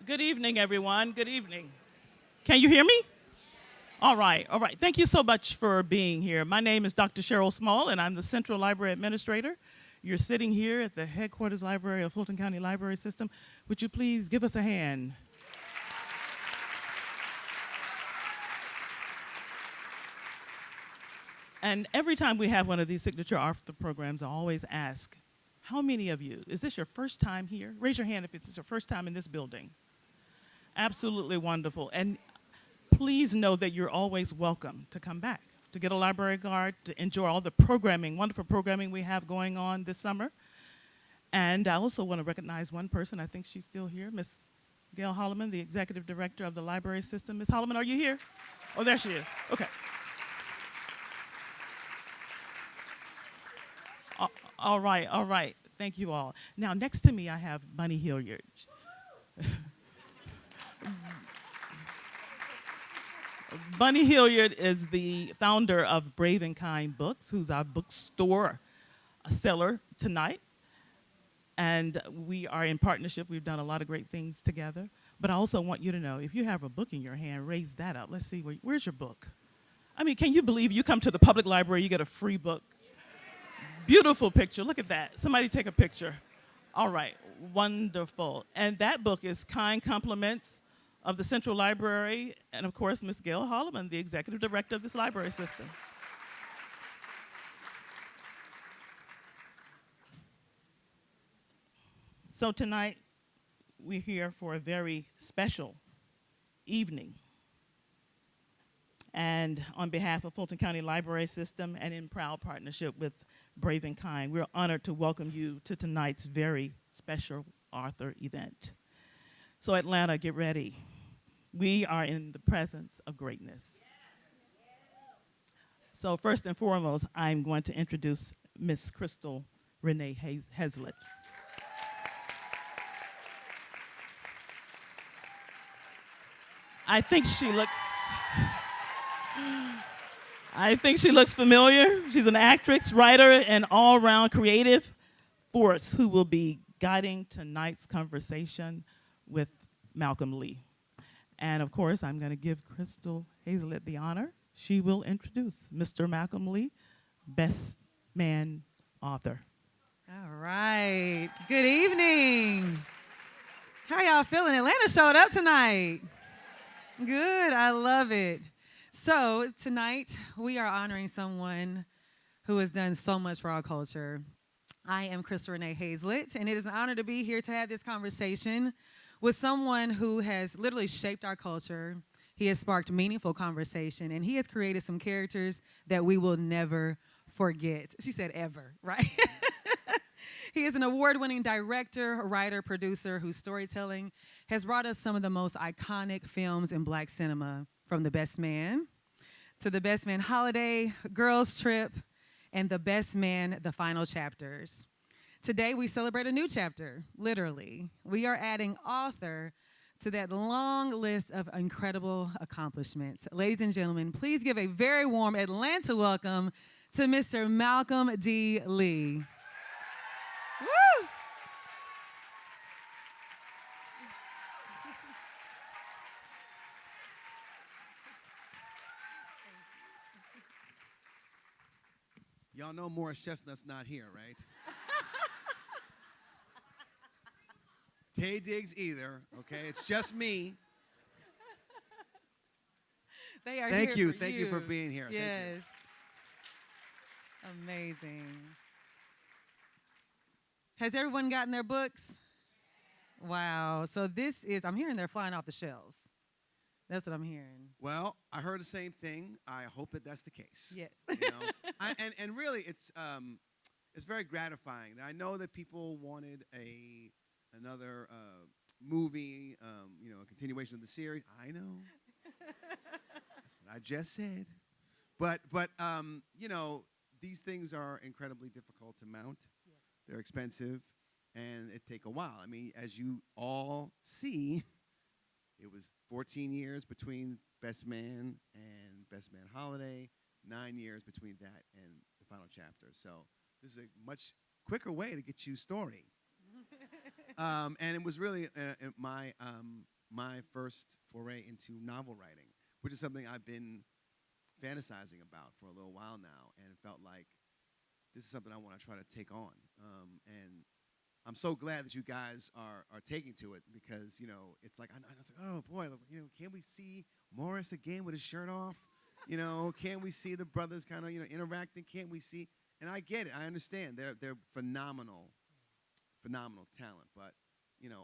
Good evening, everyone. Good evening. Can you hear me? All right, all right. Thank you so much for being here. My name is Dr. Cheryl Small, and I'm the Central Library Administrator. You're sitting here at the headquarters library of Fulton County Library System. Would you please give us a hand? And every time we have one of these signature author programs, I always ask, how many of you, is this your first time here? Raise your hand if it's your first time in this building. Absolutely wonderful. And please know that you're always welcome to come back, to get a library card, to enjoy all the programming, wonderful programming we have going on this summer. And I also want to recognize one person, I think she's still here, Miss Gail Holloman, the Executive Director of the Library System. Miss Holloman, are you here? Oh, there she is. Okay. All right, all right. Thank you all. Now, next to me, I have Bunny Hilliard. Bunny Hilliard is the founder of Brave and Kind Books, who's our bookstore seller tonight. And we are in partnership. We've done a lot of great things together. But I also want you to know, if you have a book in your hand, raise that up. Let's see, where's your book? I mean, can you believe you come to the public library, you get a free book? Beautiful picture. Look at that. Somebody take a picture. All right. Wonderful. And that book is Kind Compliments of the Central Library, and of course, Ms. Gail Holloman, the Executive Director of this library system. So tonight, we're here for a very special evening. And on behalf of Fulton County Library System and in proud partnership with Brave and Kind, we're honored to welcome you to tonight's very special author event. So Atlanta, get ready. We are in the presence of greatness. So first and foremost, I'm going to introduce Miss Crystal Renee Heslett. I think she looks I think she looks familiar. She's an actress, writer, and all-around creative force who will be guiding tonight's conversation with Malcolm Lee. And of course, I'm going to give Crystal Heslett the honor. She will introduce Mr. Malcolm Lee, Best Man Author. All right. Good evening. How y'all feeling? Atlanta showed up tonight. Good. I love it. So tonight we are honoring someone who has done so much for our culture. I am Crystal Renee Heslett, and it is an honor to be here to have this conversation with someone who has literally shaped our culture. He has sparked meaningful conversation, and he has created some characters that we will never forget. She said ever, right? He is an award-winning director, writer, producer whose storytelling has brought us some of the most iconic films in Black cinema, from The Best Man to The Best Man Holiday, Girls Trip, and The Best Man, The Final Chapters. Today, we celebrate a new chapter, literally. We are adding author to that long list of incredible accomplishments. Ladies and gentlemen, please give a very warm Atlanta welcome to Mr. Malcolm D. Lee. Woo! Y'all know Morris Chestnut's not here, right? Tay Diggs either, okay? It's just me. They are Thank here you. for Thank you for being here. Yes. Amazing. Has everyone gotten their books? Wow. So this is, I'm hearing they're flying off the shelves. That's what I'm hearing. Well, I heard the same thing. I hope that that's the case. Yes. You know? And really, it's very gratifying. I know that people wanted another movie, a continuation of the series. I know. That's what I just said. But these things are incredibly difficult to mount. Yes. They're expensive, and it take a while. I mean, as you all see, it was 14 years between Best Man and Best Man Holiday, 9 years between that and the final chapter. So this is a much quicker way to get you story. And it was really my my first foray into novel writing, which is something I've been fantasizing about for a little while now, and felt like this is something I want to try to take on. And I'm so glad that you guys are taking to it, because it's like I was like, oh boy, can we see Morris again with his shirt off? Can we see the brothers kind of interacting? Can't we see? And I get it, I understand. They're phenomenal talent, but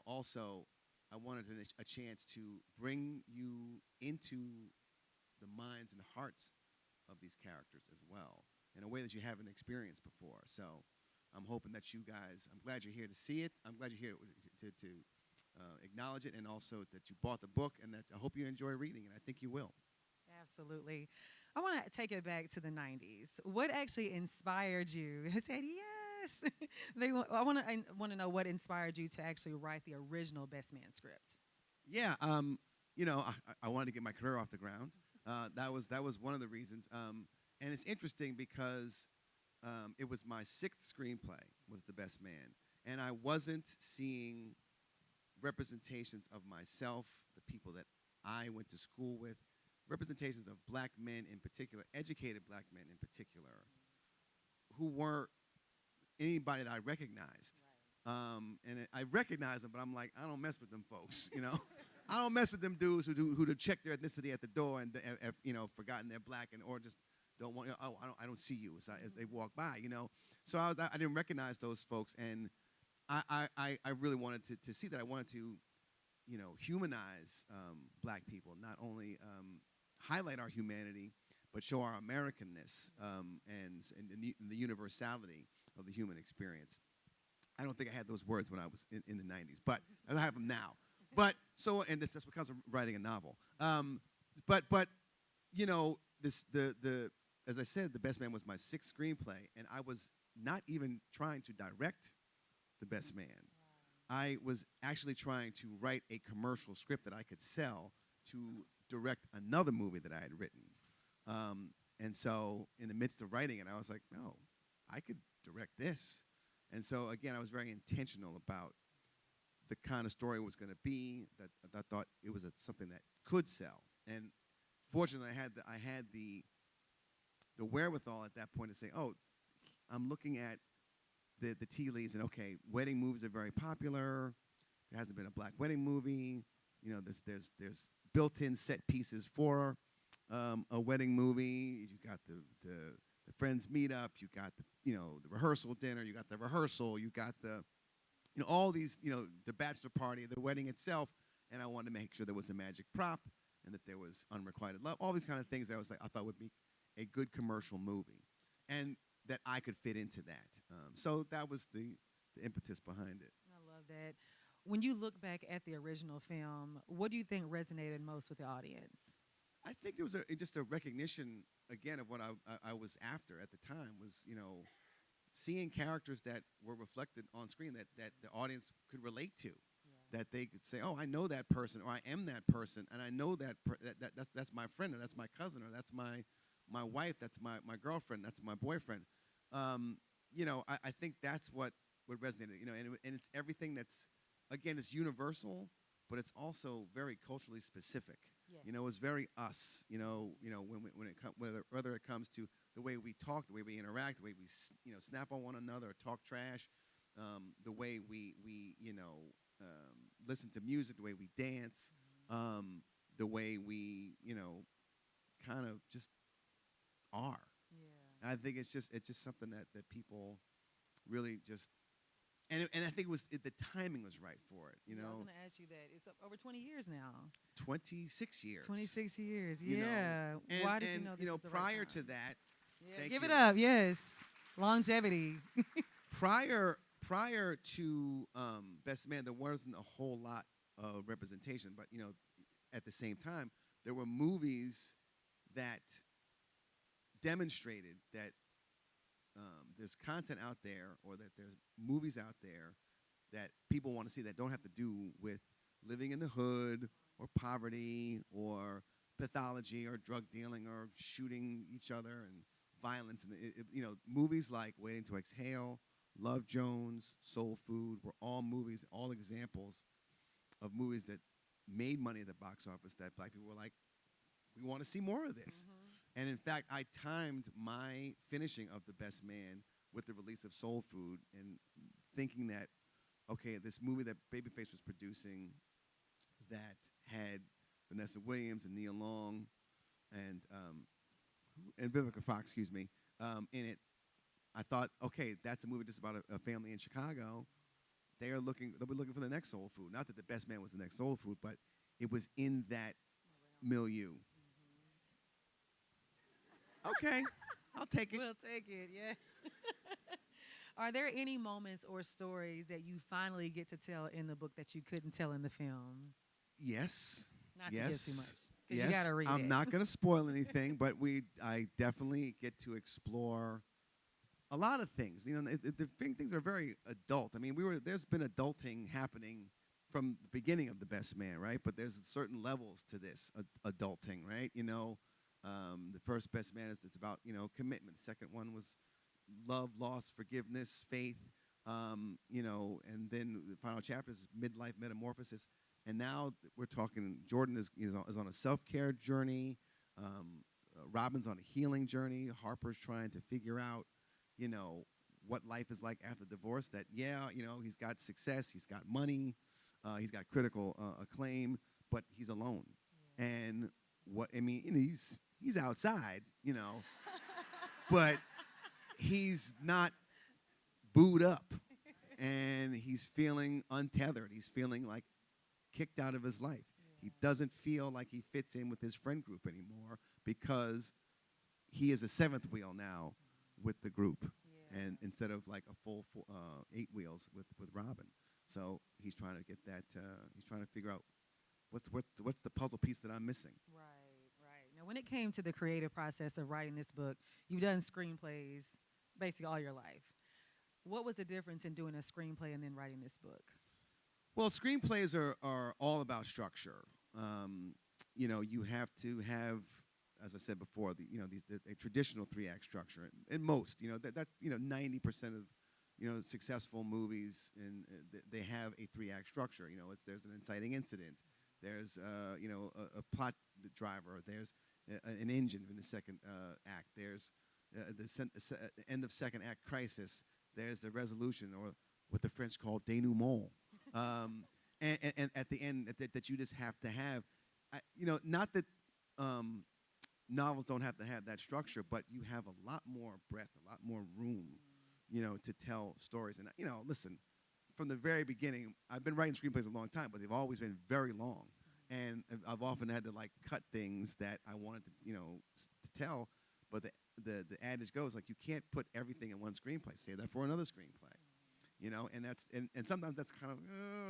also I wanted a chance to bring you into the minds and hearts of these characters as well, in a way that you haven't experienced before. So I'm hoping that you guys, I'm glad you're here to see it. I'm glad you're here to acknowledge it, and also that you bought the book, and that I hope you enjoy reading it. I think you will. Absolutely. I want to take it back to the 90s. What actually inspired you? I said, yes. I want to know what inspired you to actually write the original Best Man script. Yeah, I wanted to get my career off the ground. That was one of the reasons. And it's interesting because it was my sixth screenplay was The Best Man, and I wasn't seeing representations of myself, the people that I went to school with, representations of black men in particular, educated black men in particular, who weren't anybody that I recognized. And I recognize them, but I'm like, I don't mess with them folks, I don't mess with them dudes who check their ethnicity at the door and have forgotten they're black, and or just don't want, I don't see you as they walk by, So I didn't recognize those folks, and I really wanted to see that. I wanted to, humanize black people, not only highlight our humanity, but show our Americanness, and the universality of the human experience. I don't think I had those words when I was in the 90s, but I have them now. But and that's because I'm writing a novel. But as I said, The Best Man was my sixth screenplay, and I was not even trying to direct The Best Man. I was actually trying to write a commercial script that I could sell to direct another movie that I had written. And so in the midst of writing it, I was like, no, I could direct this. And so, again, I was very intentional about the kind of story it was going to be, that I thought it was something that could sell. And fortunately, I had the wherewithal at that point to say, oh, I'm looking at the tea leaves, and okay, wedding movies are very popular. There hasn't been a black wedding movie. There's built-in set pieces for a wedding movie. You got the friends meet up. You got the rehearsal dinner. You got the rehearsal. You got the all these the bachelor party, the wedding itself. And I wanted to make sure there was a magic prop, and that there was unrequited love. All these kind of things that I thought would be a good commercial movie, and that I could fit into that. So that was the impetus behind it. I love that. When you look back at the original film, what do you think resonated most with the audience? I think there was just a recognition, again, of what I was after at the time, was, seeing characters that were reflected on screen that the audience could relate to, that they could say, oh, I know that person, or I am that person, and I know that's my friend, or that's my cousin, or that's my wife, that's my girlfriend, that's my boyfriend. I think that's what resonated, and it's everything that's, again, it's universal, but it's also very culturally specific. Yes. It's very us. Whether it comes to the way we talk, the way we interact, the way we snap on one another, talk trash, the way we listen to music, the way we dance, the way we kind of just are. Yeah. And I think it's just something that people really just. And I think the timing was right for it, I was going to ask you that. It's over 20 years now. 26 years. 26 years, yeah. Why did you know this was the prior right time? to that, Yeah, give it up, yes. Longevity. prior to Best Man, there wasn't a whole lot of representation, but at the same time, there were movies that demonstrated that there's content out there, or that there's movies out there that people want to see that don't have to do with living in the hood, or poverty, or pathology, or drug dealing, or shooting each other, and violence. And movies like Waiting to Exhale, Love Jones, Soul Food were all movies, all examples of movies that made money at the box office that black people were like, we want to see more of this. And in fact, I timed my finishing of The Best Man with the release of Soul Food, and thinking that, okay, this movie that Babyface was producing that had Vanessa Williams and Nia Long and Vivica Fox, excuse me, in it. I thought, okay, that's a movie just about a family in Chicago. They'll be looking for the next Soul Food. Not that The Best Man was the next Soul Food, but it was in that milieu. Okay, I'll take it. We'll take it, yes. Are there any moments or stories that you finally get to tell in the book that you couldn't tell in the film? Yes. Not yes. to give too much, because Yes. you got to read it. I'm not going to spoil anything, but I definitely get to explore a lot of things. You know, the things are very adult. I mean, there's been adulting happening from the beginning of The Best Man, right? But there's certain levels to this adulting, right? You know, the first Best Man it's about, you know, commitment. Second one was love, loss, forgiveness, faith. You know, and then the final chapter is midlife metamorphosis. And now we're talking. Jordan is on a self-care journey. Robin's on a healing journey. Harper's trying to figure out, you know, what life is like after divorce. That, yeah, you know, he's got success, he's got money, he's got critical acclaim, but he's alone. Yeah. And what I mean, you know, he's outside, you know, but he's not booed up, and he's feeling untethered. He's feeling like kicked out of his life. Yeah. He doesn't feel like he fits in with his friend group anymore because he is a seventh wheel now with the group, and instead of like a full 8 wheels with Robin. So he's trying to get that. He's trying to figure out what's the puzzle piece that I'm missing. Right. Now, when it came to the creative process of writing this book, you've done screenplays basically all your life. What was the difference in doing a screenplay and then writing this book? Well, screenplays are all about structure. You know, you have to have, as I said before, the traditional 3-act structure. In most, you know, that's 90% of, you know, successful movies, and they have a 3-act structure. You know, there's an inciting incident, there's you know, a plot driver, there's an engine in the second act, there's the end of second act crisis, there's the resolution, or what the French call denouement. And at the end that you just have to have, you know, not that novels don't have to have that structure, but you have a lot more breadth, a lot more room, you know, to tell stories. And, you know, listen, from the very beginning, I've been writing screenplays a long time, but they've always been very long. And I've often had to, like, cut things that I wanted to, you know, to tell. But the adage goes, like, you can't put everything in one screenplay. Save that for another screenplay. You know, and sometimes that's kind of,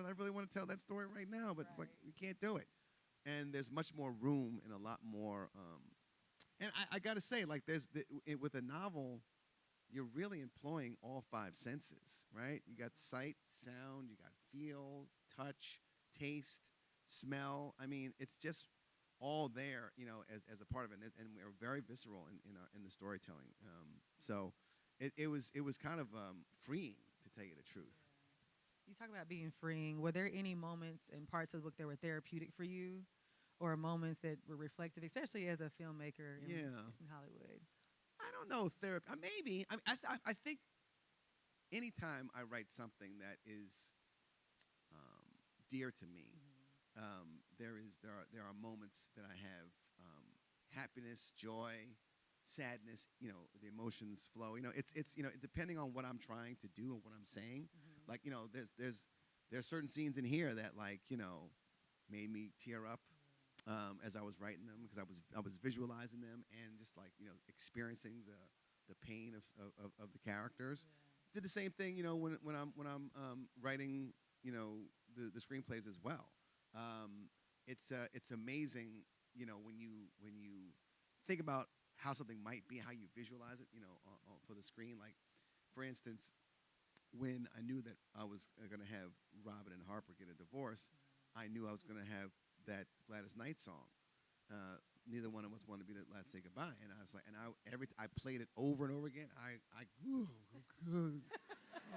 I really want to tell that story right now, but it's like, you can't do it. And there's much more room and a lot more, and I got to say, like, with a novel, you're really employing all 5 senses, right? You got sight, sound, you got feel, touch, taste, smell. I mean, it's just all there, you know, as a part of it. And we're very visceral in the storytelling. So it was kind of freeing, to tell you the truth. You talk about being freeing. Were there any moments and parts of the book that were therapeutic for you, or moments that were reflective, especially as a filmmaker in Hollywood? I don't know, therapy. Maybe. I think anytime I write something that is dear to me, there are moments that I have happiness, joy, sadness. You know, the emotions flow. You know, it's you know, depending on what I'm trying to do and what I'm saying. Like, you know, there's certain scenes in here that, like, you know, made me tear up as I was writing them, because I was visualizing them and just, like, you know, experiencing the pain of the characters. Did the same thing, you know, when I'm writing, you know, the screenplays as well. It's amazing, you know, when you think about how something might be, how you visualize it, you know, for the screen. Like, for instance, when I knew that I was going to have Robin and Harper get a divorce, I knew I was going to have that Gladys Knight song. Neither one of us wanted to be the last to say goodbye, and I was like, and I played it over and over again.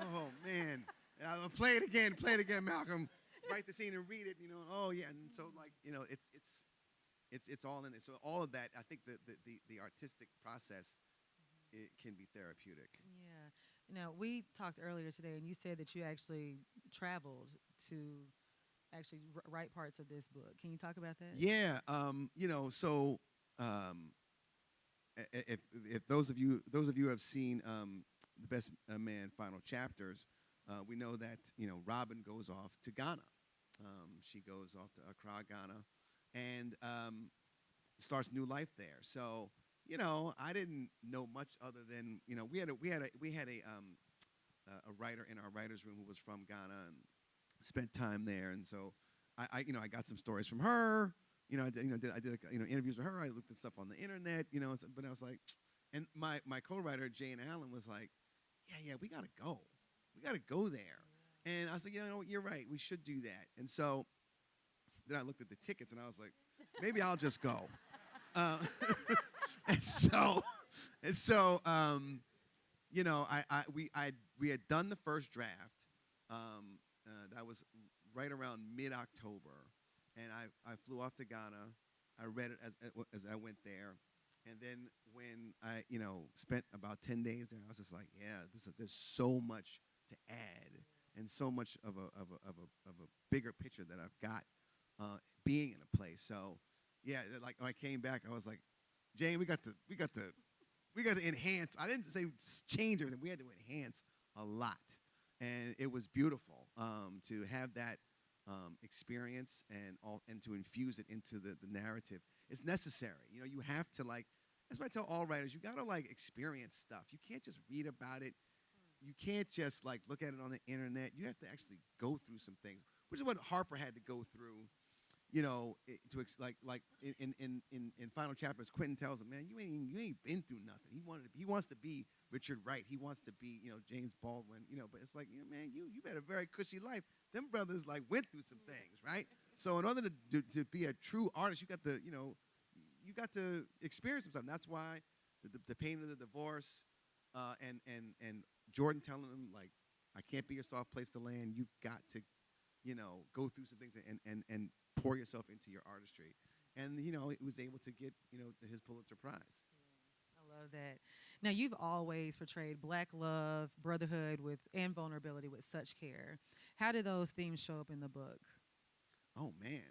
Oh man, and I would play it again, Malcolm. write the scene and read it. Oh yeah, and so like it's all in it. So all of that, I think the artistic process, it can be therapeutic. Yeah. Now, we talked earlier today, and you said that you actually traveled to actually write parts of this book. Can you talk about that? Yeah, so um, if those of you have seen the Best Man final chapters, we know that Robin goes off to Ghana. She goes off to Accra, Ghana, and starts new life there. So I didn't know much other than we had a writer in our writers' room who was from Ghana and spent time there, and so I got some stories from her. I did interviews with her. I looked at stuff on the internet. But I was like, and my co-writer Jane Allen was like, yeah, we gotta go there. And I was like, you're right, we should do that. And so then I looked at the tickets and I was like, maybe I'll just go. Uh, and so we had done the first draft. That was right around mid-October, and I flew off to Ghana. I read it as I went there, and then when I spent about 10 days there, I was just like, yeah, there's so much to add, and so much of a bigger picture that I've got being in a place. So yeah, like when I came back, I was like, Jane, we got to enhance. I didn't say change everything. We had to enhance a lot, and it was beautiful to have that experience and to infuse it into the narrative. It's necessary. You have to like. That's why I tell all writers, you got to like experience stuff. You can't just read about it. You can't just like look at it on the internet. You have to actually go through some things, which is what Harper had to go through. Like in final chapters, Quentin tells him, man, you ain't been through nothing. He wants to be Richard Wright. He wants to be James Baldwin. But it's like man, you had a very cushy life. Them brothers like went through some things, right? So in order to be a true artist, you got to experience some stuff. And that's why the pain of the divorce, and Jordan telling him like, I can't be your soft place to land. You've got to go through some things and pour yourself into your artistry. And, it was able to get, his Pulitzer Prize. I love that. Now, you've always portrayed Black love, brotherhood, and vulnerability with such care. How do those themes show up in the book? Oh, man.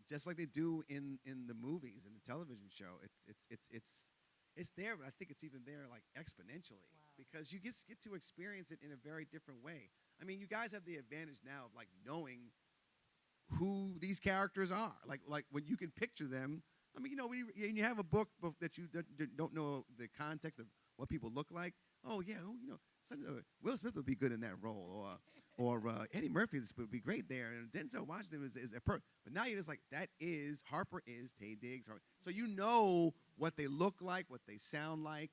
Just like they do in the movies and the television show. It's there, but I think it's even there like exponentially. Wow. Because you get to experience it in a very different way. I mean, you guys have the advantage now of like knowing who these characters are. Like when you can picture them. I mean, when you have a book that you don't know the context of what people look like. Oh yeah, Will Smith would be good in that role, or Eddie Murphy would be great there, and Denzel Washington is a But now you're just like, that is Harper is Taye Diggs. So you know what they look like, what they sound like,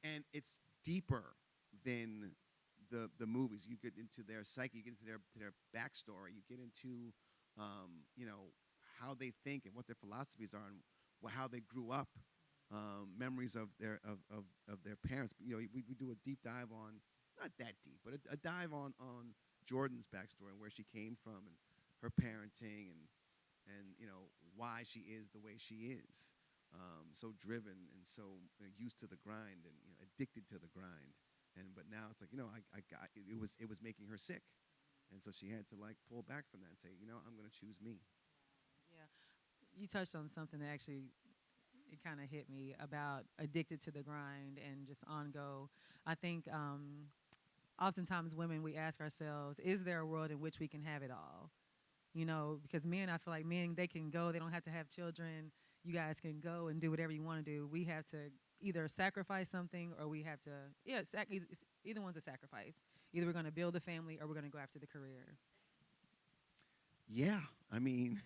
and it's deeper than the movies. You get into their psyche, you get into their backstory, you get into how they think and what their philosophies are, and how they grew up, memories of their parents. We do a deep dive on, not that deep, but a dive on Jordan's backstory and where she came from and her parenting and why she is the way she is, so driven and so used to the grind and addicted to the grind. But now it's like it was making her sick, and so she had to like pull back from that and say, I'm going to choose me. Yeah. You touched on something that actually it kind of hit me about addicted to the grind and just on go. I think oftentimes women, we ask ourselves, is there a world in which we can have it all? Because men, I feel like men, they can go, they don't have to have children. You guys can go and do whatever you want to do. We have to either sacrifice something or we have to, either one's a sacrifice. Either we're going to build a family or we're going to go after the career. Yeah, I mean,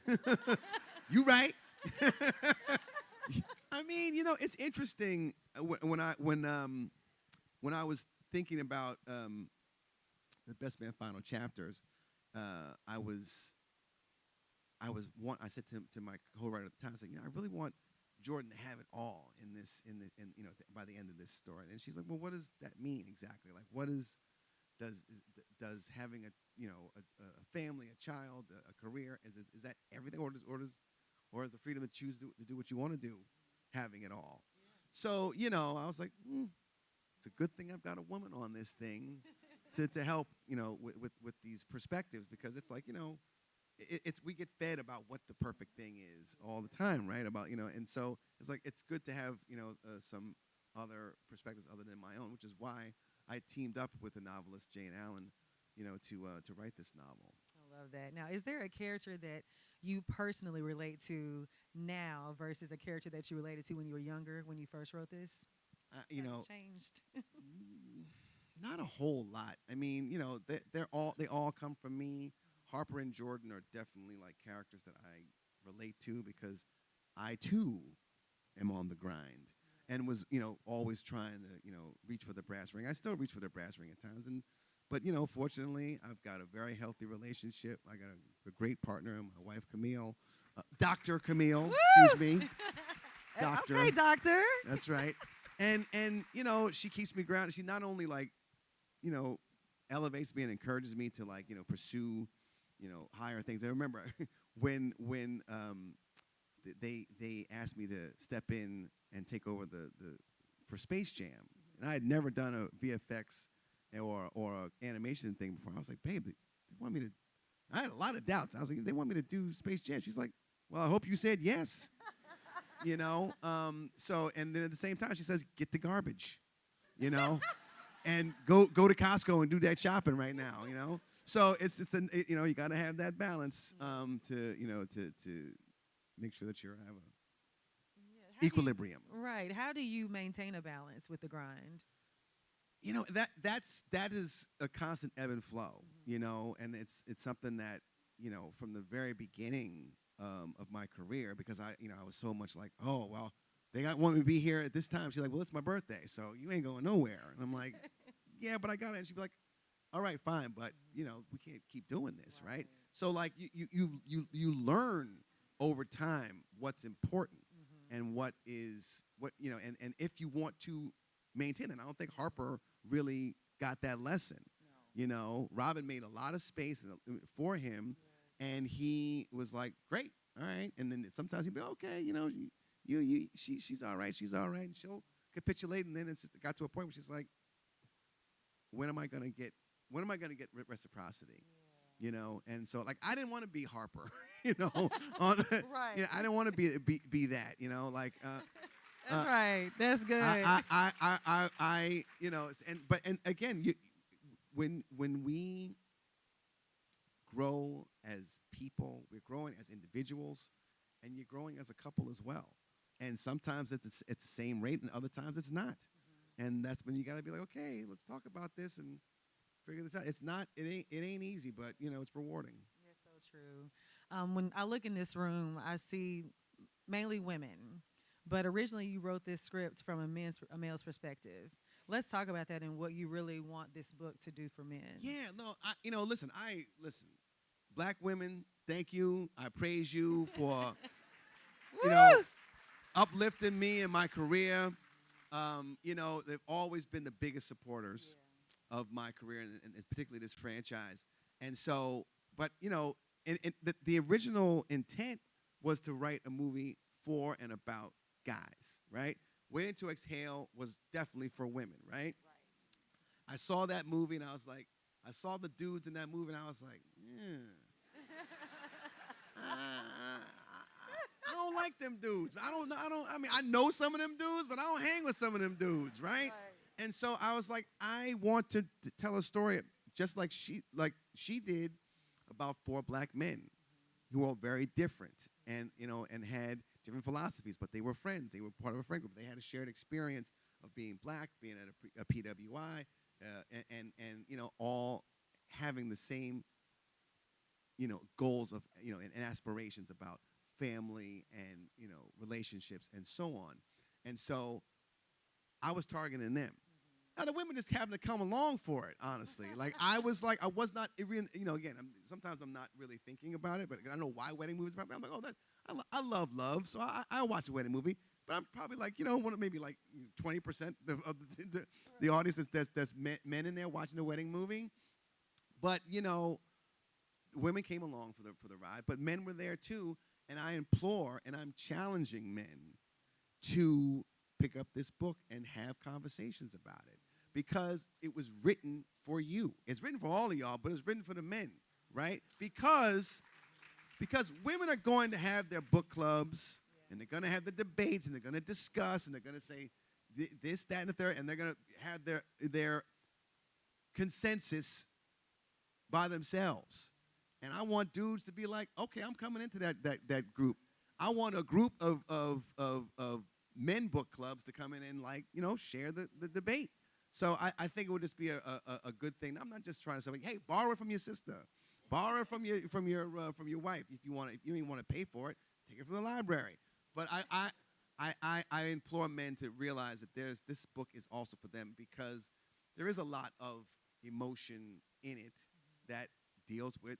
you right. I mean, it's interesting when I was thinking about the Best Man final chapters. I said to my co-writer at the time, I said, I really want Jordan to have it all by the end of this story. And she's like, well, what does that mean exactly? Like, does having a family, a child, a career? Is that everything, or is the freedom to choose to do what you want to do, having it all? So I was like, it's a good thing I've got a woman on this thing to help with these perspectives, because it's like it's we get fed about what the perfect thing is all the time, right? About and so it's like it's good to have some other perspectives other than my own, which is why I teamed up with the novelist Jane Allen, to write this novel. I love that. Now, is there a character that you personally relate to now versus a character that you related to when you were younger, when you first wrote this? Has it changed? Not a whole lot. I mean, they all come from me. Harper and Jordan are definitely like characters that I relate to, because I too am on the grind and was always trying to reach for the brass ring. I still reach for the brass ring at times, but fortunately I've got a very healthy relationship. I got a great partner, my wife Camille, Dr. Camille. Excuse me, doctor. Okay, doctor. That's right. And she keeps me grounded. She not only elevates me and encourages me to pursue higher things. I remember when they asked me to step in and take over the for Space Jam, and I had never done a VFX or a animation thing before. I was like, babe, they want me to. I had a lot of doubts. I was like, they want me to do Space Jam. She's like, well, I hope you said yes. So, and then at the same time, she says, get the garbage, and go to Costco and do that shopping right now, So you got to have that balance to make sure that you have a equilibrium. Right. How do you maintain a balance with the grind? That is a constant ebb and flow, and it's something that from the very beginning of my career, because I was so much like, oh well, they want me to be here at this time. She's like, well, it's my birthday, so you ain't going nowhere. And I'm like, yeah, but I got it. And she'd be like, all right, fine, but we can't keep doing this, right? So like you learn over time what's important and what and if you want to maintain it. I don't think Harper really got that lesson. No. Robin made a lot of space for him, and he was like, great, all right. And then sometimes he'd be okay, she's all right, and she'll capitulate, and then it got to a point where she's like, when am I gonna get reciprocity? And so like I didn't want to be Harper, Right. I didn't want to be that, That's right. That's good. And again, when we grow as people, we're growing as individuals, and you're growing as a couple as well. And sometimes it's the same rate, and other times it's not. And that's when you got to be like, okay, let's talk about this and figure this out. It ain't easy, but it's rewarding. That's so true. When I look in this room, I see mainly women. But originally, you wrote this script from a male's perspective. Let's talk about that and what you really want this book to do for men. Yeah, no, listen. Black women, thank you. I praise you for, uplifting me in my career. They've always been the biggest supporters of my career, and particularly this franchise. And so, but the original intent was to write a movie for and about guys, right? Waiting to Exhale was definitely for women, right? I saw that movie, and I was like, I saw the dudes in that movie, and I was like, I don't like them dudes. I know some of them dudes, but I don't hang with some of them dudes, right? And so I was like, I want to tell a story just like she did about 4 black men who are very different and had different philosophies, but they were friends. They were part of a friend group. They had a shared experience of being black, being at a PWI, and all having the same goals of and aspirations about family and relationships and so on. And so I was targeting them. Now the women just happened to come along for it, honestly. I was not even, again, sometimes I'm not really thinking about it, but I know why wedding movies are popular. I'm like, I love love, so I watch a wedding movie. But I'm probably maybe 20% of the audience that's men in there watching a wedding movie. But women came along for the ride, but men were there too. And I implore and I'm challenging men to pick up this book and have conversations about it because it was written for you. It's written for all of y'all, but it's written for the men, right? Because women are going to have their book clubs and they're going to have the debates and they're going to discuss and they're going to say this, that, and the third, and they're going to have their consensus by themselves. And I want dudes to be like, okay, I'm coming into that group. I want a group of men book clubs to come in and like, share the debate. So I think it would just be a good thing. I'm not just trying to say, hey, borrow it from your sister, borrow it from your wife. If you don't even want to pay for it, take it from the library. But I implore men to realize that this book is also for them because there is a lot of emotion in it that deals with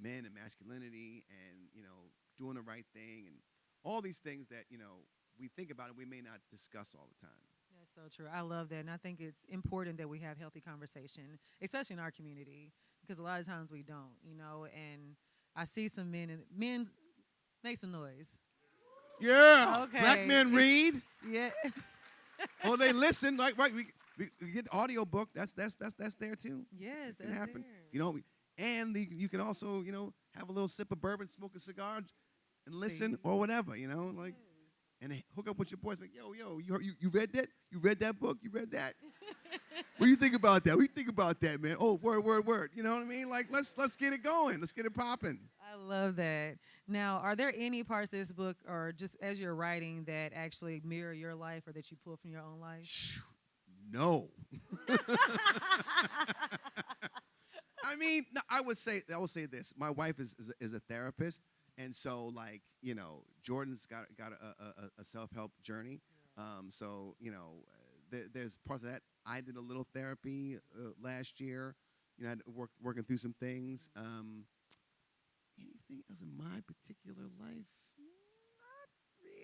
men and masculinity and doing the right thing and all these things that we think about and we may not discuss all the time. That's so true. I love that, and I think it's important that we have healthy conversation, especially in our community, because a lot of times we don't, And I see some men make some noise. Yeah. Okay. Black men read. Yeah. Or they listen. Like right, we get the audio book. That's there too. Yes, it can that's happen. there. And you can also have a little sip of bourbon, smoke a cigar, and listen See? or whatever. Like. And hook up with your boys. Like, yo, you read that? You read that book? You read that? What do you think about that? What do you think about that, man? Oh, word. You know what I mean? Like, let's get it going. Let's get it popping. I love that. Now, are there any parts of this book, or just as you're writing, that actually mirror your life, or that you pull from your own life? No. I mean, no, I will say this. My wife is a therapist. And so, like, Jordan's got a self-help journey. So, there's parts of that. I did a little therapy last year. I had working through some things. Anything else in my particular life? Not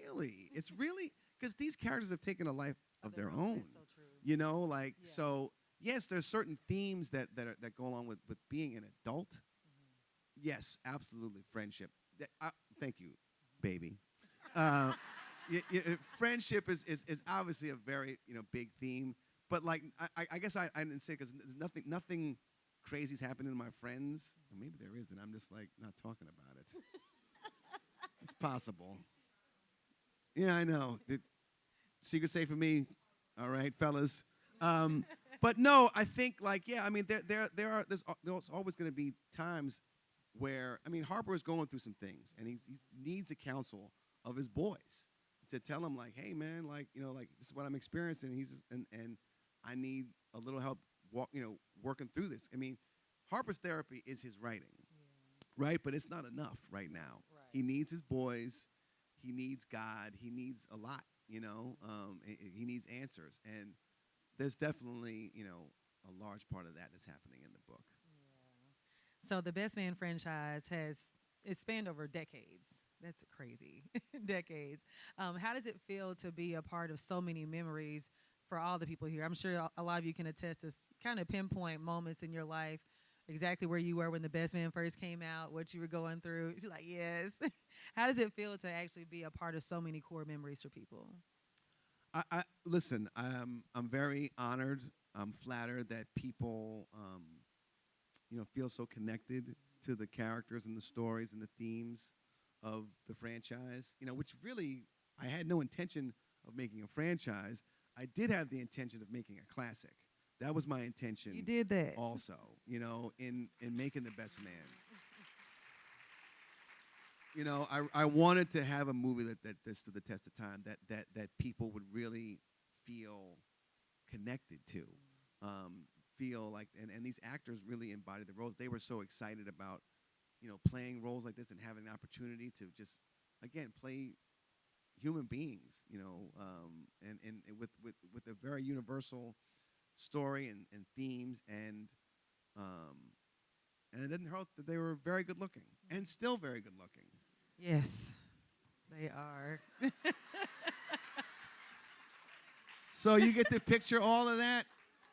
really. It's really because these characters have taken a life of their own. That's so true. So yes, there's certain themes that go along with being an adult. Mm-hmm. Yes, absolutely, friendship. Thank you, baby. Friendship is obviously a very big theme, but like I guess I didn't say because there's nothing crazy's happening to my friends. Or maybe there is, and I'm just like not talking about it. It's possible. Yeah, I know. Secret safe for me. All right, fellas. But no, I think I mean there's always going to be times where, I mean, Harper is going through some things, and he needs the counsel of his boys to tell him, like, hey, man, this is what I'm experiencing, and I need a little help working through this. I mean, Harper's therapy is his writing, right? But it's not enough right now. Right. He needs his boys. He needs God. He needs a lot, he needs answers. And there's definitely, a large part of that that's happening in the book. So the Best Man franchise it's spanned over decades. That's crazy, decades. How does it feel to be a part of so many memories for all the people here? I'm sure a lot of you can attest to kind of pinpoint moments in your life, exactly where you were when the Best Man first came out, what you were going through. She's like, yes. How does it feel to actually be a part of so many core memories for people? Listen, I'm very honored. I'm flattered that people feel so connected to the characters and the stories and the themes of the franchise, which really I had no intention of making a franchise. I did have the intention of making a classic. That was my intention. You did that. Also, in making The Best Man. I wanted to have a movie that stood the test of time, that people would really feel connected to. Feel like, and these actors really embodied the roles. They were so excited about, playing roles like this and having an opportunity to just, again, play human beings, and with a very universal story and themes, and it didn't hurt that they were very good looking and still very good looking. Yes, they are. So you get to picture all of that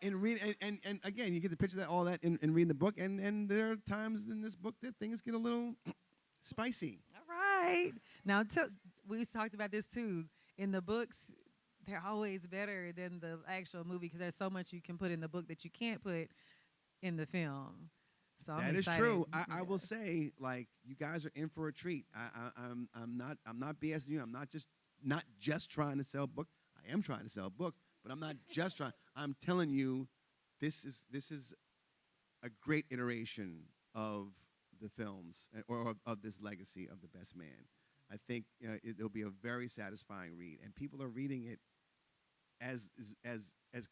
and read and again, you get to picture that all that in reading the book, and there are times in this book that things get a little spicy. All right. Now, we talked about this too. In the books, they're always better than the actual movie because there's so much you can put in the book that you can't put in the film. So I'm That is excited. true. I will Yes. say, like, you guys are in for a treat. I'm not BSing you. I'm not just trying to sell books. I am trying to sell books, but I'm not just trying. I'm telling you, this is a great iteration of the films or of this legacy of The Best Man. I think it'll be a very satisfying read, and people are reading it as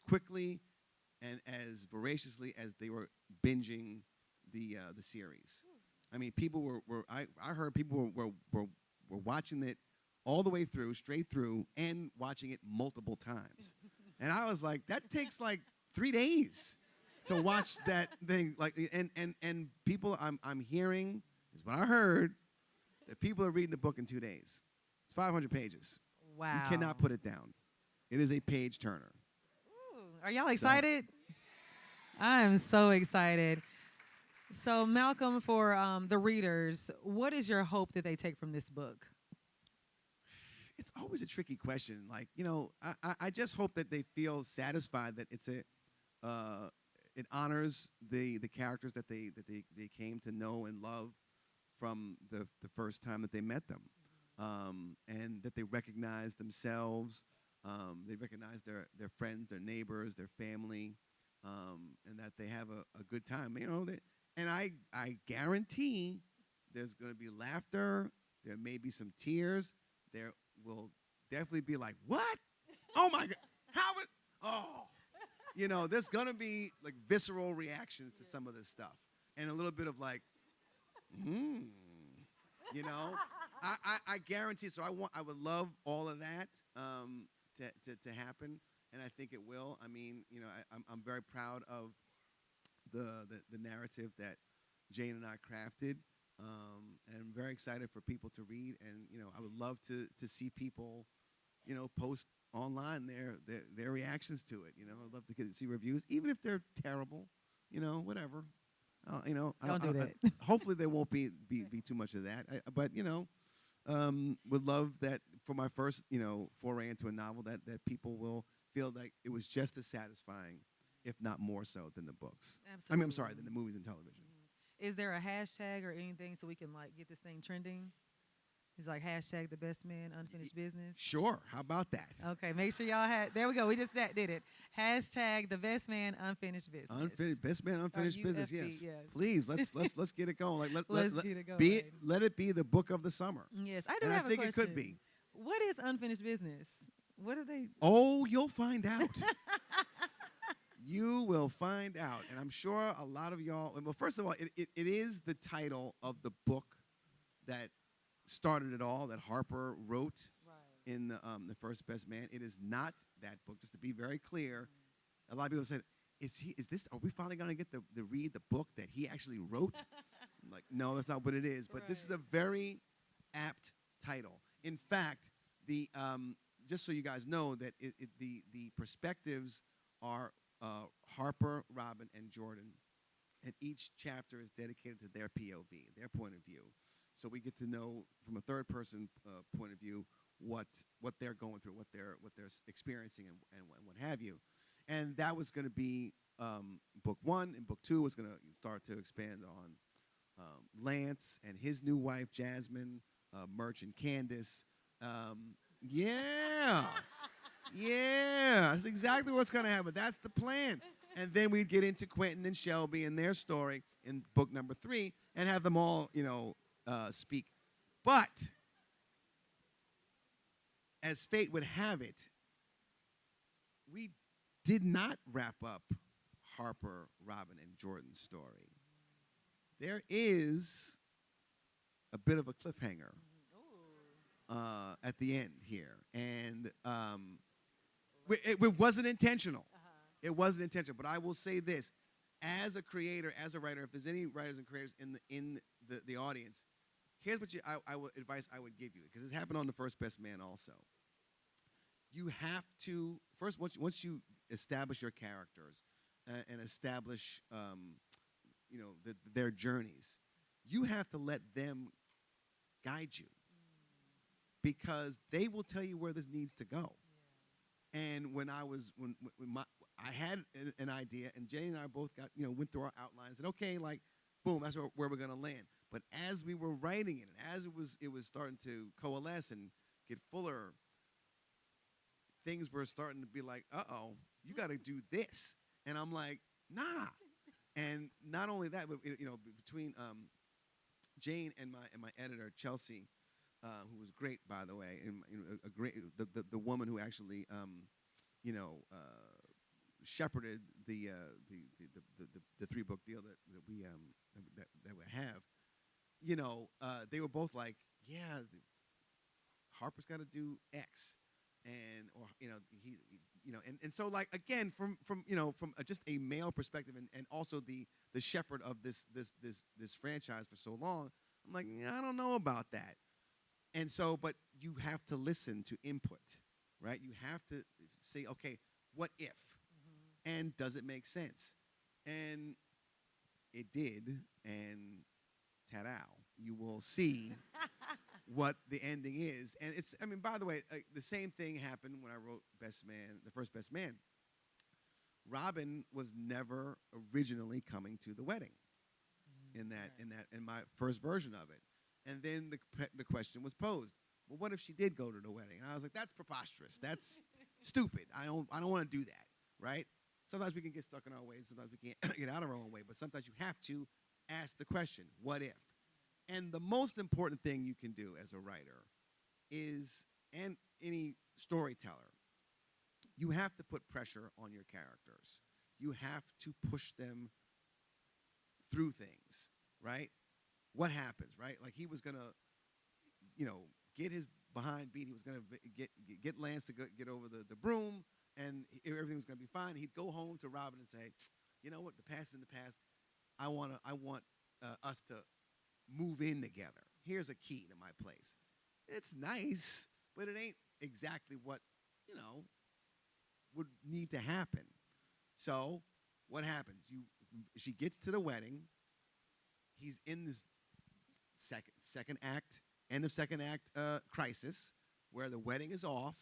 quickly and as voraciously as they were binging the series. I mean, people I heard people were watching it all the way through, straight through, and watching it multiple times. And I was like, that takes like 3 days to watch that thing. Like, and people I'm hearing is what I heard that people are reading the book in 2 days. It's 500 pages. Wow. You cannot put it down. It is a page turner. Ooh, are y'all excited? I am so excited. So, Malcolm, for the readers, what is your hope that they take from this book? It's always a tricky question. Like, I just hope that they feel satisfied that it honors the characters that they came to know and love from the first time that they met them, and that they recognize themselves, they recognize their friends, their neighbors, their family, and that they have a good time. And I guarantee there's going to be laughter. There may be some tears. There will definitely be like, what? Oh my God! How it? Oh, there's going to be like visceral reactions to some of this stuff, and a little bit of like, I guarantee. So I would love all of that to happen, and I think it will. I mean, I'm very proud of the narrative that Jane and I crafted, and I'm very excited for people to read. And I would love to see people, post online their reactions to it. I'd love to see reviews, even if they're terrible. Whatever. Don't do that. Hopefully there won't be too much of that. But would love that for my first foray into a novel that people will feel like it was just as satisfying, if not more so, than the books. Absolutely. I'm sorry, than the movies and television. Is there a hashtag or anything so we can like get this thing trending? It's like hashtag the best man unfinished business. Sure. How about that? Okay, make sure y'all had. There we go. We just did it. Hashtag the best man unfinished business. Best man unfinished business. UFB, Yes. yes. Please let's get it going. Like Let's get it Be going. let it be the book of the summer. Yes, I do And I have think a it question. could be. What is unfinished business? What are they? Oh, you'll find out. You will find out. And I'm sure a lot of y'all, well, first of all, it is the title of the book that started it all, that Harper wrote in the First Best Man. It is not that book, just to be very clear. A lot of people said, are we finally going to get to read the book that he actually wrote? I'm like, no, that's not what it is. But this is a very apt title. In fact, just so you guys know that the perspectives are Harper, Robin, and Jordan, and each chapter is dedicated to their POV, their point of view. So we get to know from a third-person point of view what they're going through, what they're experiencing, and what have you. And that was going to be book one, and book two was going to start to expand on Lance and his new wife, Jasmine, Murch and Candace. Yeah, that's exactly what's going to happen. That's the plan. And then we'd get into Quentin and Shelby and their story in book number 3 and have them all, speak. But as fate would have it, we did not wrap up Harper, Robin, and Jordan's story. There is a bit of a cliffhanger at the end here. And it wasn't intentional. It wasn't intentional. But I will say this. As a creator, as a writer, if there's any writers and creators in the audience, here's what advice I would give you, because it's happened on The First Best Man also. You have to, first, once you establish your characters, and establish, their journeys. You have to let them guide you because they will tell you where this needs to go. And when I had an idea, and Jay and I both got, went through our outlines, and okay, like, boom, that's where we're gonna land. But as we were writing it, and as it was starting to coalesce and get fuller, things were starting to be like, uh-oh, you got to do this, and I'm like, nah. And not only that, but between Jane and my editor Chelsea, who was great, by the way, and a great the woman who actually you know uh, shepherded the 3-book deal that we have. They were both like, yeah, Harper's got to do X, and or and so, like, again, from just a male perspective, and also the shepherd of this franchise for so long, I'm like, yeah, I don't know about that. And so, but you have to listen to input, right? You have to say, okay, what if? And does it make sense? And it did, and ta-da, you will see what the ending is. And it's, I mean, by the way, the same thing happened when I wrote Best Man, the first Best Man. Robin was never originally coming to the wedding in my first version of it. And then the question was posed, well, what if she did go to the wedding? And I was like, that's preposterous. That's stupid. I don't want to do that, right? Sometimes we can get stuck in our ways. Sometimes we can't get out of our own way. But sometimes you have to ask the question, what if? And the most important thing you can do as a writer is, and any storyteller, you have to put pressure on your characters. You have to push them through things, right? What happens, right? Like, he was going to, get his behind beat. He was going to get Lance to get over the broom, and everything was going to be fine. He'd go home to Robin and say, you know what, the past is in the past. I want us to move in together. Here's a key to my place. It's nice, but it ain't exactly what, would need to happen. So what happens? She gets to the wedding. He's in this second act, end of second act crisis, where the wedding is off,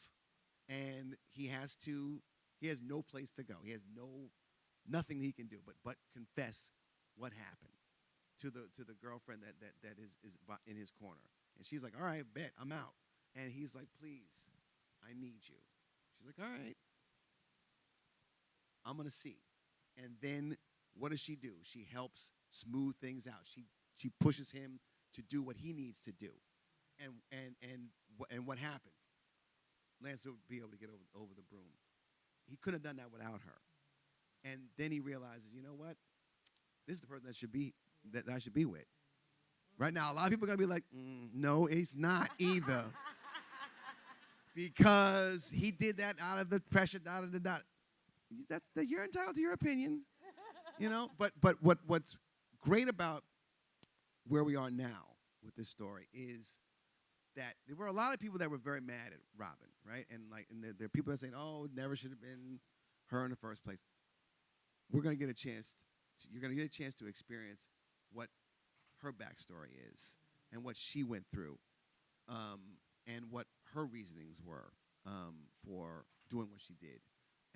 and he has no place to go. He has nothing he can do but confess what happened to the girlfriend that is in his corner. And she's like, all right, bet, I'm out. And he's like, please, I need you. She's like, all right, I'm going to see. And then what does she do? She helps smooth things out. She pushes him to do what he needs to do. And what happens? Lance would be able to get over the broom. He couldn't have done that without her. And then he realizes, you know what? This is the person that I should be with. Right now, a lot of people are going to be like, no, it's not either. Because he did that out of the pressure, you're entitled to your opinion. But what's great about where we are now with this story is that there were a lot of people that were very mad at Robin, right? And there are people that are saying, oh, it never should have been her in the first place. You're going to get a chance to experience what her backstory is and what she went through, and what her reasonings were for doing what she did.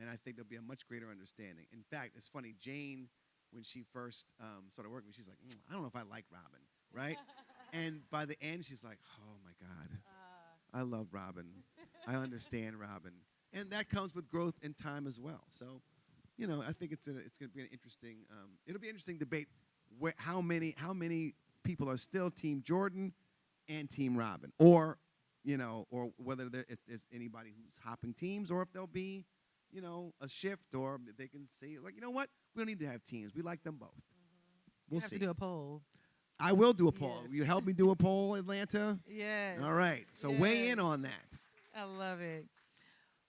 And I think there'll be a much greater understanding. In fact, it's funny, Jane, when she first started working, she's like, I don't know if I like Robin, right? And by the end, she's like, oh, my God, I love Robin. I understand Robin. And that comes with growth and time as well. So, I think it's going to be an interesting, it'll be an interesting debate how many people are still Team Jordan and Team Robin, or whether it's anybody who's hopping teams, or if there'll be, a shift, or they can say, like, you know what, we don't need to have teams. We like them both. We'll have see. to do a poll. I will do a poll. Yes. Will you help me do a poll, Atlanta? Yes. All right. So weigh in on that. I love it.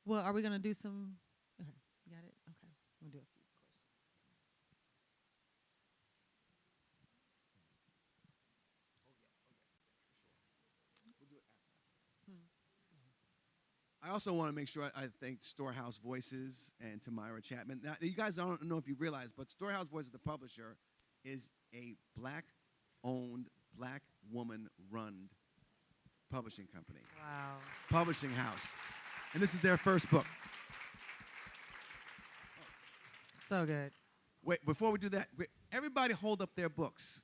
Well, are we going to do some? Okay, you got it? Okay, we'll do a few questions. Oh, yes, for sure. We'll do it after. I also want to make sure I thank Storehouse Voices and Tamara Chapman. Now, you guys don't know if you realize, but Storehouse Voices, the publisher, is a black-owned, black woman-run publishing company, Wow. publishing house. And this is their first book. So good. Wait, before we do that, everybody hold up their books.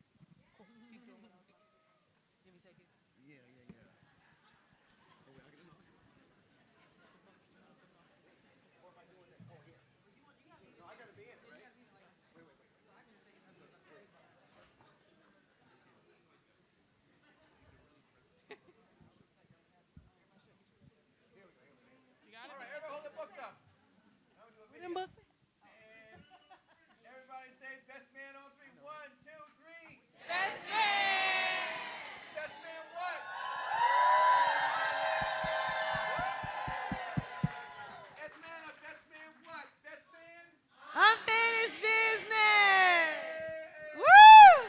Yeah, yeah, yeah. All right, everybody hold their books up. Them books? And everybody say best man on three. 1, 2, 3. Best man! Best man what? Atlanta, best man what? Best man? Unfinished business. Hey! Woo!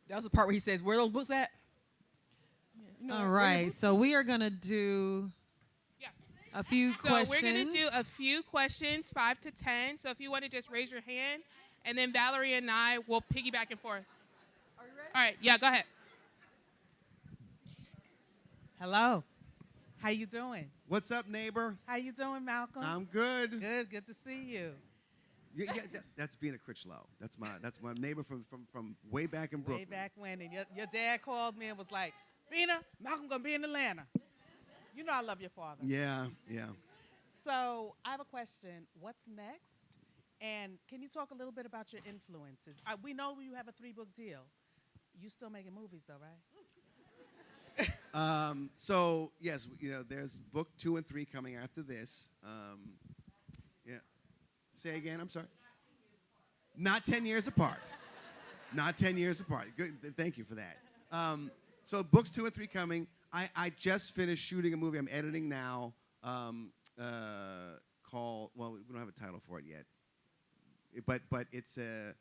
That was the part where he says, "Where are those books at?" You know, All where right. books- So we are gonna do Yeah. a few So questions. we're going to do a few questions, 5 to 10. So if you want to just raise your hand, and then Valerie and I will piggyback and forth. Are you ready? All right. Yeah, go ahead. Hello. How you doing? What's up, neighbor? How you doing, Malcolm? I'm good. Good. Good to see you. Yeah, that's Vina Critchlow. That's my neighbor from way back in Brooklyn. Way back when, and your dad called me and was like, "Vina, Malcolm gonna be in Atlanta." You know I love your father. Yeah, yeah. So I have a question. What's next? And can you talk a little bit about your influences? We know you have a 3-book deal. You still making movies though, right? So yes, there's book 2 and 3 coming after this. Yeah. Say again. I'm sorry. Not 10 years apart. Not 10 years apart. Good. Thank you for that. So books 2 and 3 coming. I just finished shooting a movie. I'm editing now. Called. Well, we don't have a title for it yet. But it's a.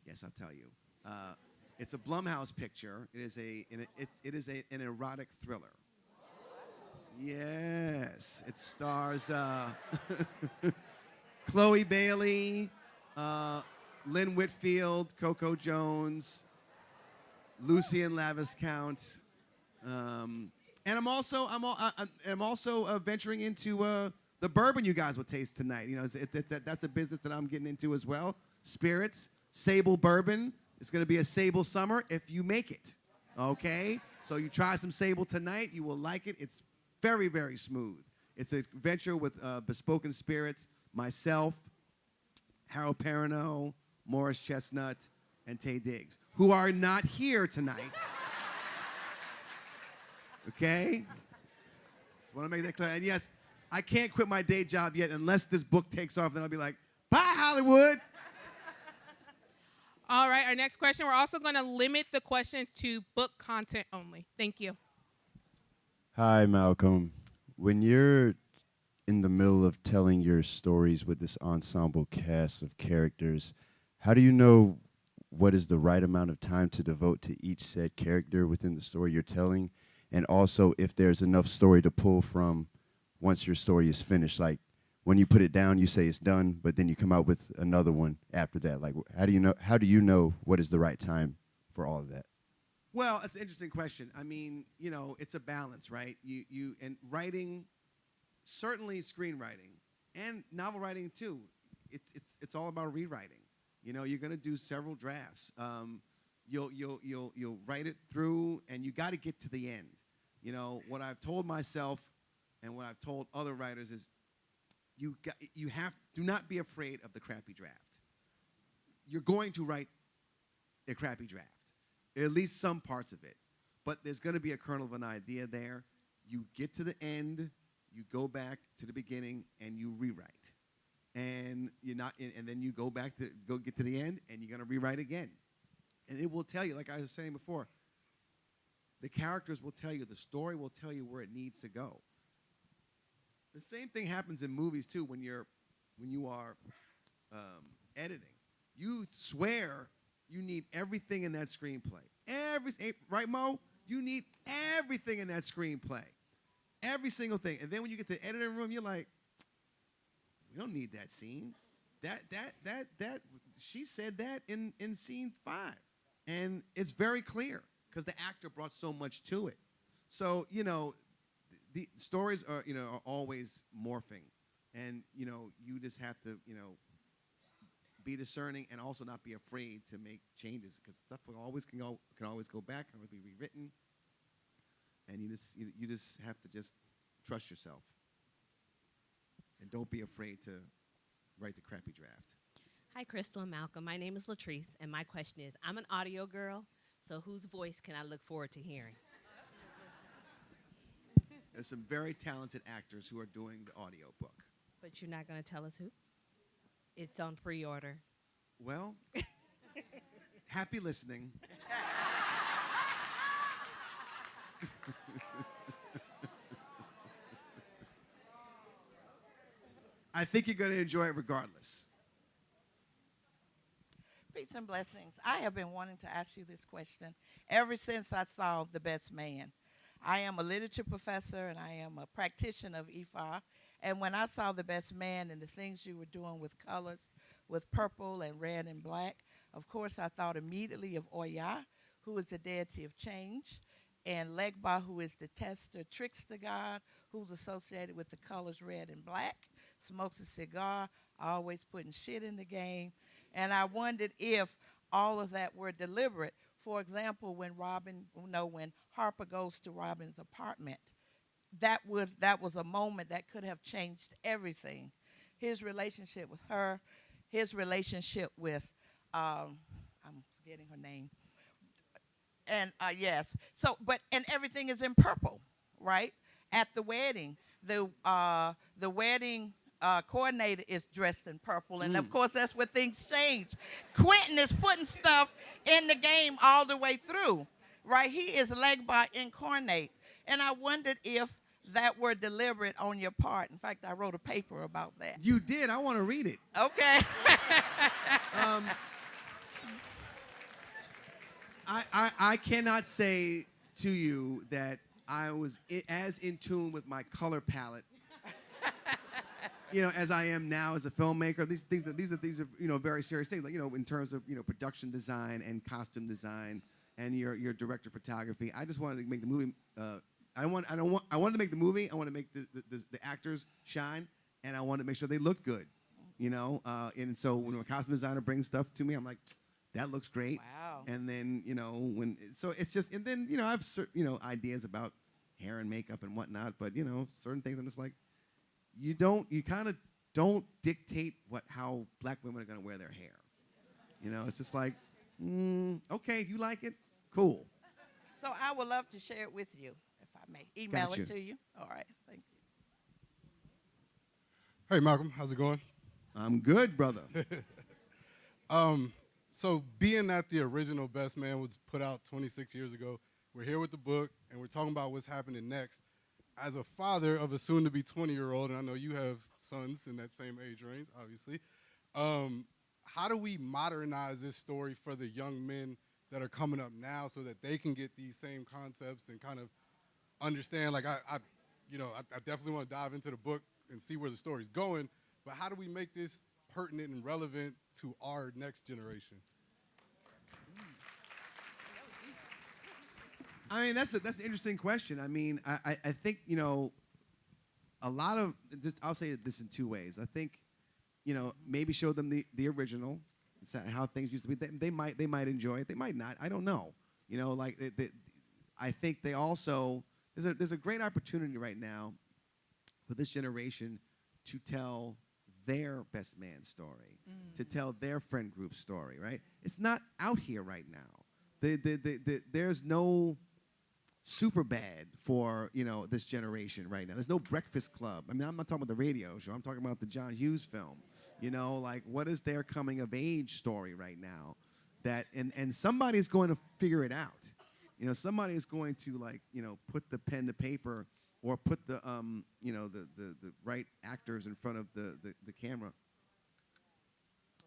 Yes, I'll tell you. It's a Blumhouse picture. It is an erotic thriller. Yes, it stars Chloe Bailey, Lynn Whitfield, Coco Jones, Lucien Laviscount, and I'm also venturing into the bourbon you guys will taste tonight. That's a business that I'm getting into as well. Spirits, Sable Bourbon. It's going to be a Sable summer if you make it. Okay, so you try some Sable tonight, you will like it. It's very, very smooth. It's a venture with Bespoken Spirits, myself, Harold Perrineau, Morris Chestnut, and Tay Diggs, who are not here tonight. Okay? Just want to make that clear. And yes, I can't quit my day job yet unless this book takes off. Then I'll be like, bye, Hollywood. All right. Our next question. We're also going to limit the questions to book content only. Thank you. Hi, Malcolm. When you're in the middle of telling your stories with this ensemble cast of characters, how do you know what is the right amount of time to devote to each said character within the story you're telling? And also, if there's enough story to pull from once your story is finished, like when you put it down, you say it's done, but then you come out with another one after that. Like, how do you know what is the right time for all of that? Well, it's an interesting question. I mean, it's a balance, right? And writing, certainly screenwriting, and novel writing too. It's all about rewriting. You're going to do several drafts. You'll write it through, and you got to get to the end. What I've told myself, and what I've told other writers is, do not be afraid of the crappy draft. You're going to write a crappy draft, at least some parts of it, but there's going to be a kernel of an idea there. You get to the end, you go back to the beginning, and you rewrite, and then you go get to the end, and you're going to rewrite again, and it will tell you, like I was saying before, the characters will tell you, the story will tell you where it needs to go. The same thing happens in movies too. When you are editing, you swear You need everything in that screenplay. Right, Mo? You need everything in that screenplay. Every single thing. And then when you get to the editing room, you're like, we don't need that scene. She said that in scene 5. And it's very clear because the actor brought so much to it. So, the stories are always morphing. And, you just have to, be discerning and also not be afraid to make changes because stuff can always go back, can always be rewritten. And you just have to just trust yourself. And don't be afraid to write the crappy draft. Hi, Crystal and Malcolm. My name is Latrice, and my question is, I'm an audio girl, so whose voice can I look forward to hearing? There's some very talented actors who are doing the audio book. But you're not going to tell us who? It's on pre-order. Well, happy listening. I think you're going to enjoy it regardless. Peace and blessings. I have been wanting to ask you this question ever since I saw The Best Man. I am a literature professor and I am a practitioner of IFA. And when I saw The Best Man and the things you were doing with colors, with purple and red and black, of course I thought immediately of Oya, who is the deity of change, and Legba, who is the tester, trickster god, who's associated with the colors red and black, smokes a cigar, always putting shit in the game. And I wondered if all of that were deliberate. For example, when when Harper goes to Robin's apartment, that was a moment that could have changed everything. His relationship with her, his relationship with, I'm forgetting her name. And yes, and everything is in purple, right? At the wedding, the wedding coordinator is dressed in purple, and of course that's where things change. Quentin is putting stuff in the game all the way through, right? He is Legba incarnate, and I wondered if that were deliberate on your part. In fact, I wrote a paper about that. You did. I want to read it. Okay. I cannot say to you that I was as in tune with my color palette, as I am now as a filmmaker. These are very serious things. Like, in terms of production design and costume design and your director of photography. I just wanted to make the movie. I wanted to make the movie. I want to make the actors shine, and I wanted to make sure they look good. And so when a costume designer brings stuff to me, I'm like, that looks great. Wow. And then so it's just, and then I have certain ideas about hair and makeup and whatnot, but certain things I'm just like, you kind of don't dictate how black women are going to wear their hair. It's just like, okay, if you like it, cool. So I would love to share it with you, if I may. Email Gotcha. it to you. All right, thank you. Hey, Malcolm, how's it going? I'm good, brother. So being that the original Best Man was put out 26 years ago, we're here with the book, and we're talking about what's happening next. As a father of a soon-to-be 20-year-old, and I know you have sons in that same age range, obviously, how do we modernize this story for the young men that are coming up now so that they can get these same concepts and kind of understand? Like, I definitely want to dive into the book and see where the story's going, but how do we make this pertinent and relevant to our next generation? I mean, that's an interesting question. I mean, I think, a lot of, I'll say this in two ways. I think, maybe show them the original, how things used to be. They might enjoy it. They might not. I don't know. I think they also, there's a great opportunity right now for this generation to tell their best man story, to tell their friend group story, right? It's not out here right now. There's no Superbad for this generation right now. There's no Breakfast Club. I mean, I'm not talking about the radio show. I'm talking about the John Hughes film. Like, what is their coming of age story right now? That and somebody's going to figure it out. Somebody is going to put the pen to paper or put the right actors in front of the camera.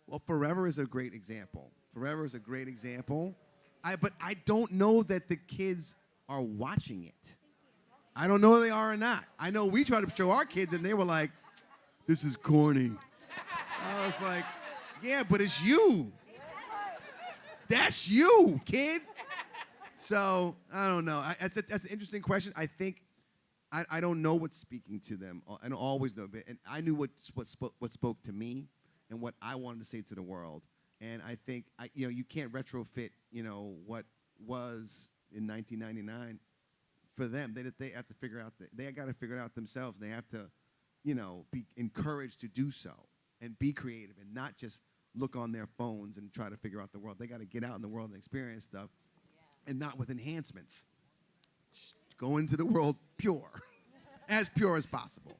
Well, Forever is a great example. Forever is a great example. But I don't know that the kids are watching it. I don't know if they are or not. I know we tried to show our kids and they were like, this is corny. I was like, yeah, but it's you. That's you, kid. So I don't know. That's an interesting question. I think I don't know what's speaking to them. I don't always know, and I knew what spoke to me and what I wanted to say to the world. And I think you can't retrofit what was in 1999 for them. They have to figure out they got to figure it out themselves. They have to be encouraged to do so and be creative and not just look on their phones and try to figure out the world. They got to get out in the world and experience stuff, and not with enhancements. Just go into the world pure, as pure as possible.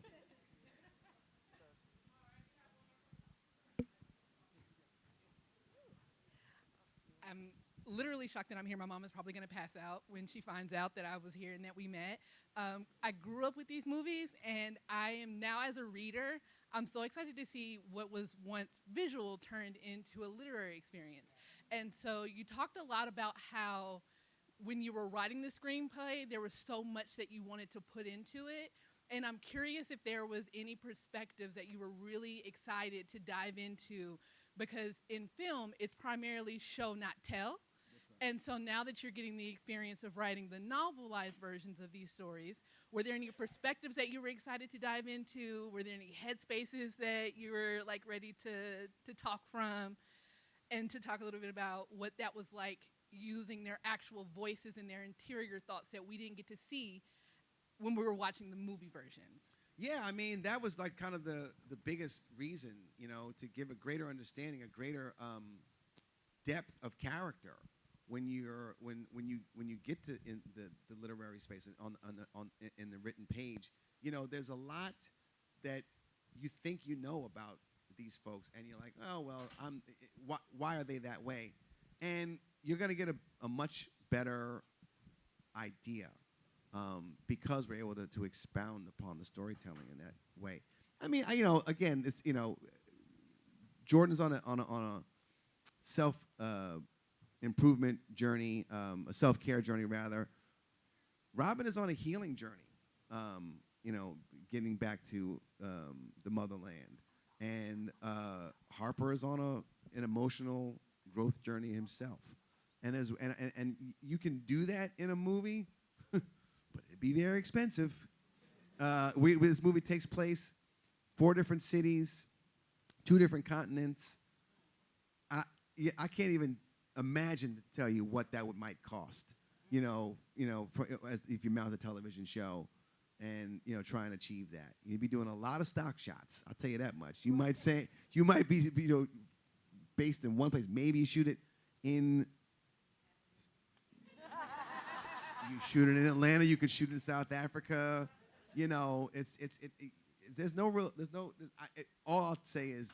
I'm literally shocked that I'm here. My mom is probably going to pass out when she finds out that I was here and that we met. I grew up with these movies, and I am now, as a reader, I'm so excited to see what was once visual turned into a literary experience. And so you talked a lot about how when you were writing the screenplay, there was so much that you wanted to put into it. And I'm curious if there was any perspectives that you were really excited to dive into, because in film, it's primarily show, not tell. And so now that you're getting the experience of writing the novelized versions of these stories, were there any perspectives that you were excited to dive into? Were there any headspaces that you were like ready to talk from? And to talk a little bit about what that was like using their actual voices and their interior thoughts that we didn't get to see when we were watching the movie versions. Yeah, I mean, that was like kind of the biggest reason, to give a greater understanding, a greater depth of character when you get to in the literary space in the written page. There's a lot that you think you know about these folks, and you're like, oh well, why are they that way? And you're gonna get a much better idea. Because we're able to expound upon the storytelling in that way. I mean, again, it's Jordan's on a self improvement journey, a self-care journey rather. Robin is on a healing journey, getting back to the motherland, and Harper is on an emotional growth journey himself. And you can do that in a movie. But it'd be very expensive. This movie takes place 4 different cities, 2 different continents. I can't even imagine to tell you what that might cost. If you mount a television show, and try and achieve that, you'd be doing a lot of stock shots. I'll tell you that much. You might be based in one place. Maybe you shoot it in. You shoot it in Atlanta. You could shoot it in South Africa. There's all I'll say is,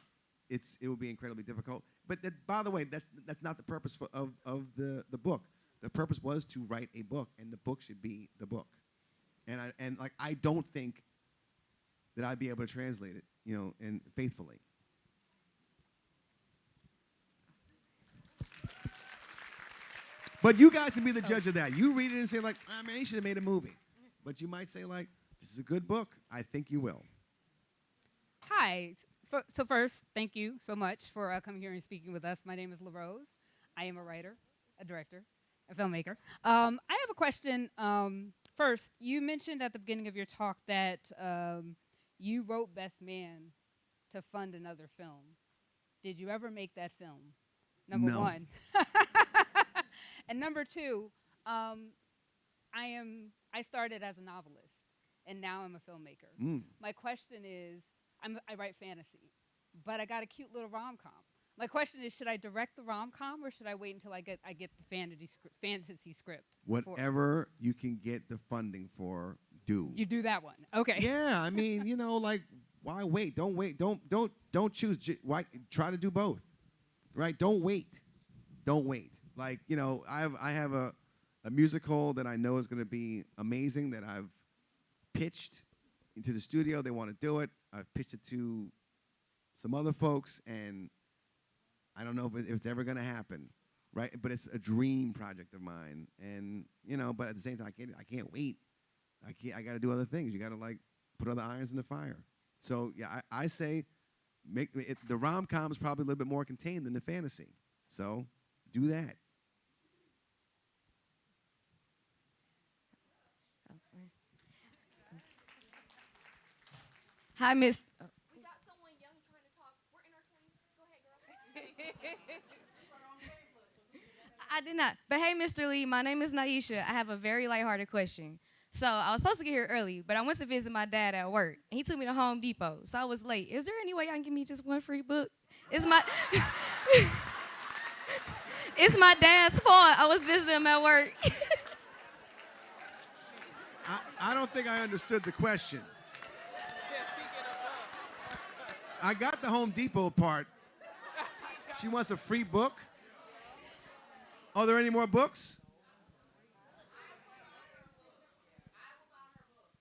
it will be incredibly difficult. But by the way, that's not the purpose of the book. The purpose was to write a book, and the book should be the book. And I don't think that I'd be able to translate it, and faithfully. But you guys can be the judge of that. You read it and say, like, man, they should have made a movie. But you might say, like, this is a good book. I think you will. Hi. So first, thank you so much for coming here and speaking with us. My name is LaRose. I am a writer, a director, a filmmaker. I have a question. First, you mentioned at the beginning of your talk that you wrote Best Man to fund another film. Did you ever make that film? Number one. And number 2, I started as a novelist, and now I'm a filmmaker. My question is, I write fantasy, but I got a cute little rom-com. My question is, should I direct the rom-com, or should I wait until I get the fantasy script? Whatever you can get the funding for, do. You do that one, okay? Yeah, I mean, why wait? Don't wait. Don't choose. Why try to do both, right? Don't wait. Like, I have a musical that I know is going to be amazing that I've pitched into the studio. They want to do it. I've pitched it to some other folks, and I don't know if it's ever going to happen, right? But it's a dream project of mine, and but at the same time, I can't wait. I got to do other things. You got to like put other irons in the fire. So yeah, I say make it, the rom-com is probably a little bit more contained than the fantasy. So do that. Hi, Miss. We got someone young trying to talk. We're in our 20s. Go ahead, girl. I did not. But hey, Mr. Lee, my name is Naisha. I have a very lighthearted question. So I was supposed to get here early, but I went to visit my dad at work, and he took me to Home Depot, so I was late. Is there any way y'all can give me just one free book? It's my it's my dad's fault. I was visiting him at work. I don't think I understood the question. I got the Home Depot part. She wants a free book. Are there any more books?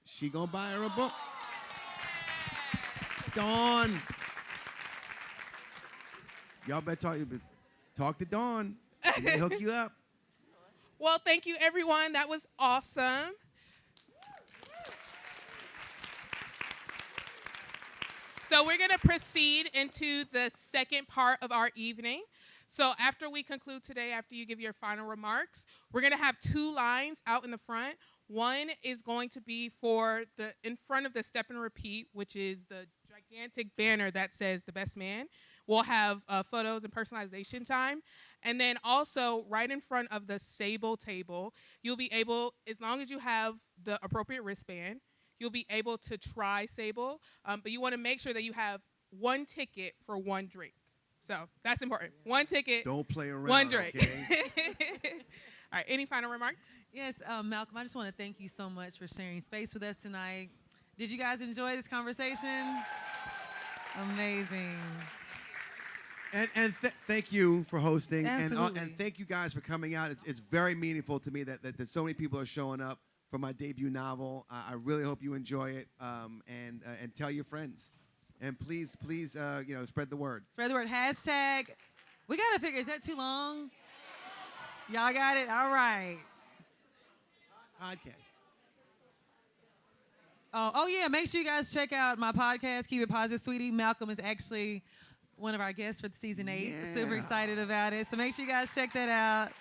She gonna buy her a book. Dawn. Y'all better talk to Dawn. She may hook you up. Well, thank you, everyone. That was awesome. So we're going to proceed into the second part of our evening. So after we conclude today, after you give your final remarks, we're going to have 2 lines out in the front. One is going to be for in front of the Step and Repeat, which is the gigantic banner that says The Best Man. We'll have photos and personalization time. And then also right in front of the Sable table, you'll be able, as long as you have the appropriate wristband, you'll be able to try Sable. But you want to make sure that you have 1 ticket for 1 drink. So that's important. 1 ticket. Don't play around. 1 drink. Okay? All right, any final remarks? Yes, Malcolm, I just want to thank you so much for sharing space with us tonight. Did you guys enjoy this conversation? Amazing. And thank you for hosting, Absolutely. and thank you guys for coming out. It's very meaningful to me that so many people are showing up for my debut novel. I really hope you enjoy it, and tell your friends, and please spread the word. Spread the word. Hashtag. We got to figure. Is that too long? Y'all got it. All right. Podcast. Oh yeah. Make sure you guys check out my podcast, Keep It Positive, Sweetie. Malcolm is actually one of our guests for the season 8. Yeah. Super excited about it. So make sure you guys check that out.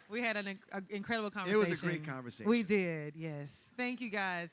We had an incredible conversation. It was a great conversation. We did, yes. Thank you guys.